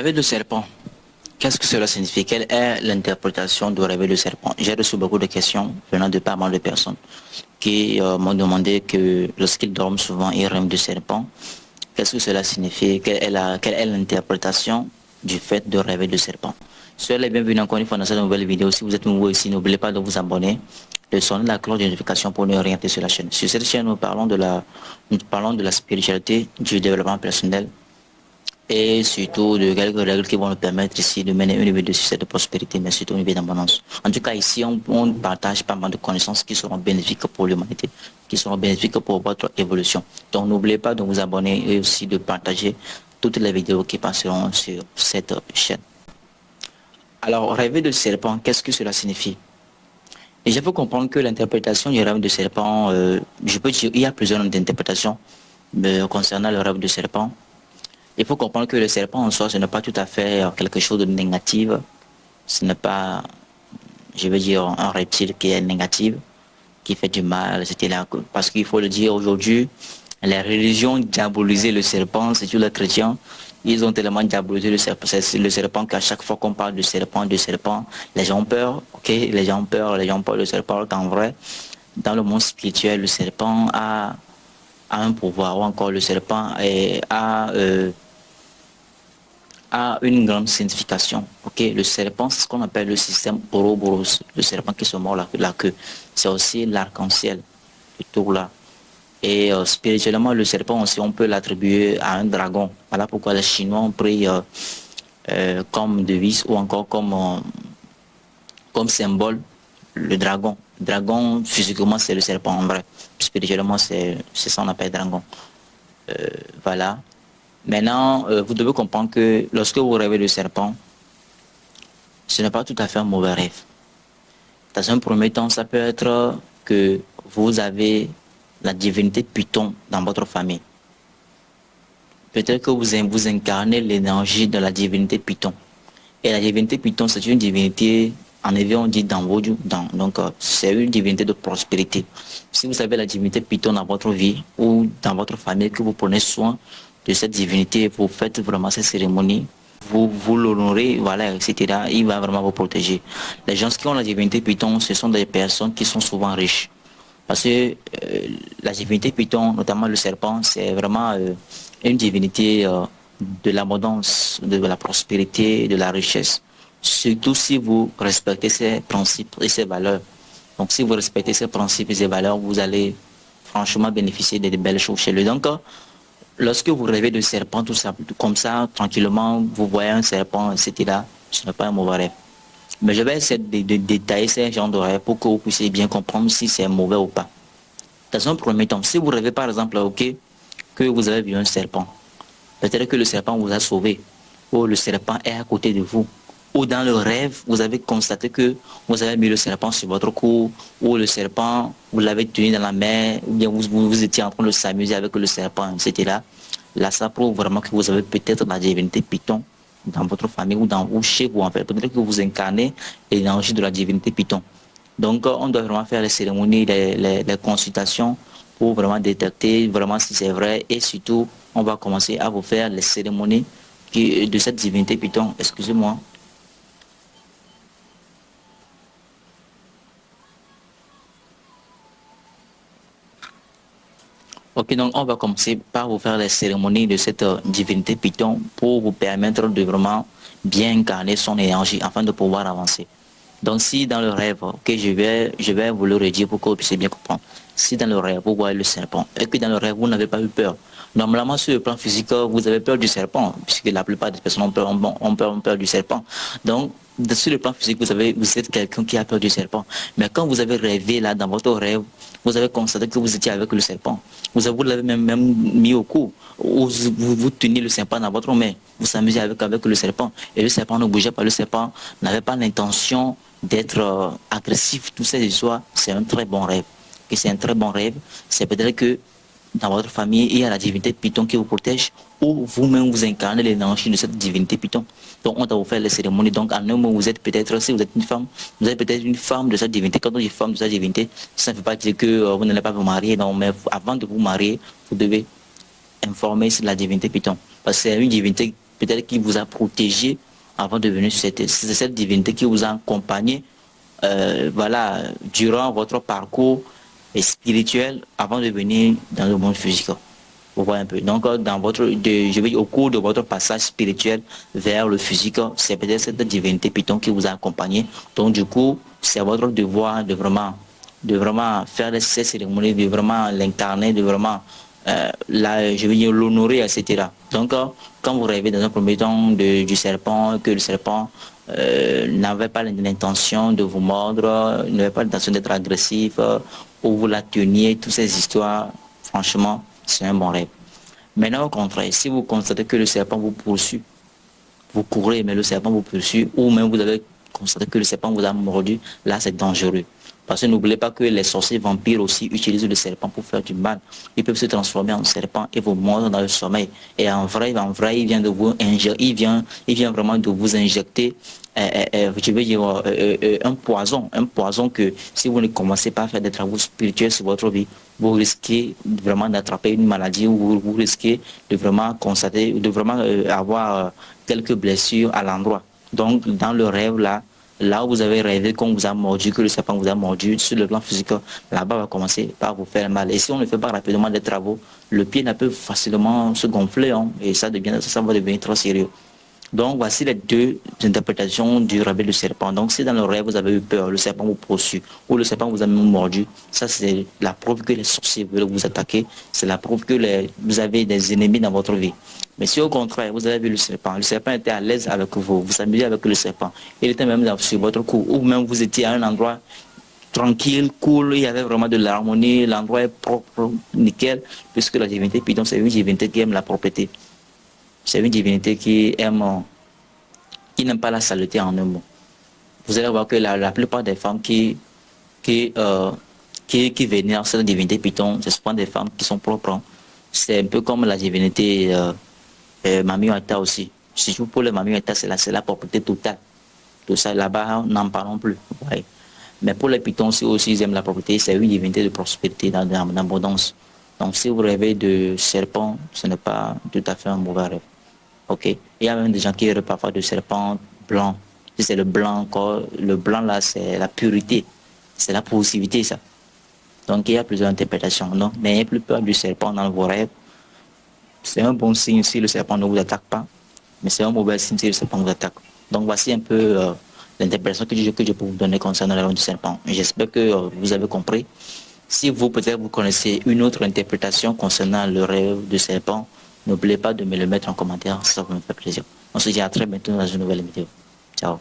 Rêver de serpent, qu'est-ce que cela signifie? Quelle est l'interprétation du rêver de serpent? J'ai reçu beaucoup de questions venant de pas mal de personnes qui m'ont demandé que lorsqu'ils dorment souvent, ils rêvent de serpent. Qu'est-ce que cela signifie? Quelle est l'interprétation du fait de rêver de serpent? Soyez les bienvenus encore une fois dans cette nouvelle vidéo. Si vous êtes nouveau ici, n'oubliez pas de vous abonner, de sonner la cloche de notification pour ne rien rater sur la chaîne. Sur cette chaîne, nous parlons de la spiritualité, du développement personnel, et surtout de quelques règles qui vont nous permettre ici de mener une vie de succès, de prospérité, mais surtout une vie d'abondance. En tout cas, ici, on partage pas mal de connaissances qui seront bénéfiques pour l'humanité, qui seront bénéfiques pour votre évolution. Donc, n'oubliez pas de vous abonner et aussi de partager toutes les vidéos qui passeront sur cette chaîne. Alors, rêver de serpent, qu'est-ce que cela signifie? Et je peux comprendre que l'interprétation du rêve de serpent, je peux dire, il y a plusieurs interprétations concernant le rêve de serpent. Il faut comprendre que le serpent en soi, ce n'est pas tout à fait quelque chose de négatif. Ce n'est pas, je veux dire, un reptile qui est négatif, qui fait du mal, etc. Parce qu'il faut le dire aujourd'hui, les religions diabolisent le serpent, c'est tous les chrétiens. Ils ont tellement diabolisé le serpent qu'à chaque fois qu'on parle de serpent, les gens ont peur, ok? Les gens ont peur du serpent. En vrai, dans le monde spirituel, le serpent a un pouvoir, ou encore le serpent a une grande signification. Ok, le serpent, c'est ce qu'on appelle le système Ouroboros, le serpent qui se mord la queue. C'est aussi l'arc-en-ciel, le tour là. Et spirituellement, le serpent aussi, on peut l'attribuer à un dragon. Voilà pourquoi les Chinois ont pris comme devise ou encore comme symbole le dragon. Le dragon, physiquement, c'est le serpent en vrai. Spirituellement, c'est ça qu'on appelle dragon. Voilà. Maintenant, vous devez comprendre que lorsque vous rêvez de serpent, ce n'est pas tout à fait un mauvais rêve. Dans un premier temps, ça peut être que vous avez la divinité Python dans votre famille. Peut-être que vous incarnez l'énergie de la divinité Python. Et la divinité Python, c'est une divinité, en éveil on dit dans vos donc c'est une divinité de prospérité. Si vous avez la divinité Python dans votre vie ou dans votre famille, que vous prenez soin de cette divinité, vous faites vraiment cette cérémonie, vous l'honorez, voilà, etc. Il va vraiment vous protéger. Les gens qui ont la divinité Python, ce sont des personnes qui sont souvent riches. Parce que la divinité Python, notamment le serpent, c'est vraiment une divinité de l'abondance, de la prospérité, de la richesse. Surtout si vous respectez ces principes et ces valeurs. Donc si vous respectez ces principes et ces valeurs, vous allez franchement bénéficier de belles choses chez lui. Donc lorsque vous rêvez de serpent, tout ça, comme ça, tranquillement, vous voyez un serpent, etc., ce n'est pas un mauvais rêve. Mais je vais essayer de détailler ces genres de rêves pour que vous puissiez bien comprendre si c'est mauvais ou pas. Dans un premier temps, si vous rêvez par exemple, ok, que vous avez vu un serpent, peut-être que le serpent vous a sauvé, ou le serpent est à côté de vous, ou dans le rêve, vous avez constaté que vous avez mis le serpent sur votre cou, ou le serpent, vous l'avez tenu dans la main, ou bien vous étiez en train de s'amuser avec le serpent, etc. Là, ça prouve vraiment que vous avez peut-être la divinité Python dans votre famille ou chez vous en fait. Peut-être que vous incarnez l'énergie de la divinité Python. Donc, on doit vraiment faire les cérémonies, les consultations pour vraiment détecter vraiment si c'est vrai. Et surtout, on va commencer à vous faire les cérémonies de cette divinité Python. Excusez-moi. Ok, donc on va commencer par vous faire les cérémonies de cette divinité Python pour vous permettre de vraiment bien incarner son énergie afin de pouvoir avancer. Donc si dans le rêve, ok, je vais vous le redire pour que vous puissiez bien comprendre. Si dans le rêve, vous voyez le serpent et que dans le rêve, vous n'avez pas eu peur. Normalement, sur le plan physique, vous avez peur du serpent, puisque la plupart des personnes ont peur du serpent. Donc, sur le plan physique, vous êtes quelqu'un qui a peur du serpent. Mais quand vous avez rêvé là, dans votre rêve, vous avez constaté que vous étiez avec le serpent. Vous l'avez même mis au cou. Vous tenez le serpent dans votre main. Vous s'amusez avec le serpent. Et le serpent ne bougeait pas. Le serpent n'avait pas l'intention d'être agressif. Tout ça, c'est un très bon rêve. Et c'est un très bon rêve. C'est peut-être que dans votre famille, il y a la divinité Python qui vous protège, ou vous-même vous incarnez l'énergie de cette divinité Python. Donc on doit vous faire les cérémonies. Donc en un mot, vous êtes peut-être, si vous êtes une femme, vous êtes peut-être une femme de cette divinité. Quand on dit femme de cette divinité, ça ne veut pas dire que vous n'allez pas vous marier. Non, mais avant de vous marier, vous devez informer sur la divinité Python. Parce que c'est une divinité peut-être qui vous a protégé avant de venir sur c'est cette divinité qui vous a accompagné, voilà, durant votre parcours spirituel avant de venir dans le monde physique. Vous voyez un peu. Donc, je veux dire, au cours de votre passage spirituel vers le physique, c'est peut-être cette divinité Python qui vous a accompagné. Donc, du coup, c'est votre devoir de vraiment faire ces cérémonies, de vraiment l'incarner, de vraiment, je veux dire, l'honorer, etc. Donc, quand vous rêvez dans un premier temps du serpent, que le serpent n'avait pas l'intention de vous mordre, n'avait pas l'intention d'être agressif, ou vous la teniez, toutes ces histoires, franchement, c'est un bon rêve. Maintenant, au contraire, si vous constatez que le serpent vous poursuit, vous courez, mais le serpent vous poursuit, ou même vous avez constaté que le serpent vous a mordu, là, c'est dangereux. Parce que n'oubliez pas que les sorciers vampires aussi utilisent le serpent pour faire du mal. Ils peuvent se transformer en serpent et vous mordre dans le sommeil. Et en vrai, il vient de vous injecter, il vient vraiment de vous injecter, je veux dire, un poison que si vous ne commencez pas à faire des travaux spirituels sur votre vie, vous risquez vraiment d'attraper une maladie ou vous risquez de vraiment constater, de vraiment avoir quelques blessures à l'endroit. Donc, dans le rêve là où vous avez rêvé qu'on vous a mordu, que le serpent vous a mordu, sur le plan physique, là-bas va commencer par vous faire mal. Et si on ne fait pas rapidement des travaux, le pied peut facilement se gonfler, hein, et ça va devenir trop sérieux. Donc, voici les deux interprétations du rêve du serpent. Donc, si dans le rêve, vous avez eu peur, le serpent vous poursuit, ou le serpent vous a même mordu, ça, c'est la preuve que les sorciers veulent vous attaquer. C'est la preuve que vous avez des ennemis dans votre vie. Mais si au contraire, vous avez vu le serpent était à l'aise avec vous, vous s'amusez avec le serpent, il était même sur votre cou, ou même vous étiez à un endroit tranquille, cool, il y avait vraiment de l'harmonie, l'endroit est propre, nickel, puisque la divinité Python, c'est une divinité qui aime la propreté. C'est une divinité qui n'aime pas la saleté en un mot. Vous allez voir que la plupart des femmes qui vénèrent cette divinité Python, ce sont des femmes qui sont propres. Hein. C'est un peu comme la divinité Mami Wata aussi. Surtout pour les Mami Wata, c'est la propreté totale. Tout ça là-bas, n'en parlons plus. Ouais. Mais pour les Pythons, aussi ils aiment la propreté, c'est une divinité de prospérité, d'abondance. Donc si vous rêvez de serpent, ce n'est pas tout à fait un mauvais rêve. Ok. Il y a même des gens qui rêvent parfois de serpent blanc. Si c'est le blanc, là, c'est la pureté. C'est la positivité, ça. Donc il y a plusieurs interprétations. Donc n'ayez plus peur du serpent dans vos rêves. C'est un bon signe si le serpent ne vous attaque pas. Mais c'est un mauvais signe si le serpent vous attaque. Donc voici un peu l'interprétation que je peux vous donner concernant le rêve du serpent. J'espère que vous avez compris. Si vous, peut-être, vous connaissez une autre interprétation concernant le rêve du serpent, n'oubliez pas de me le mettre en commentaire, ça me fait plaisir. On se dit à très bientôt dans une nouvelle vidéo. Ciao.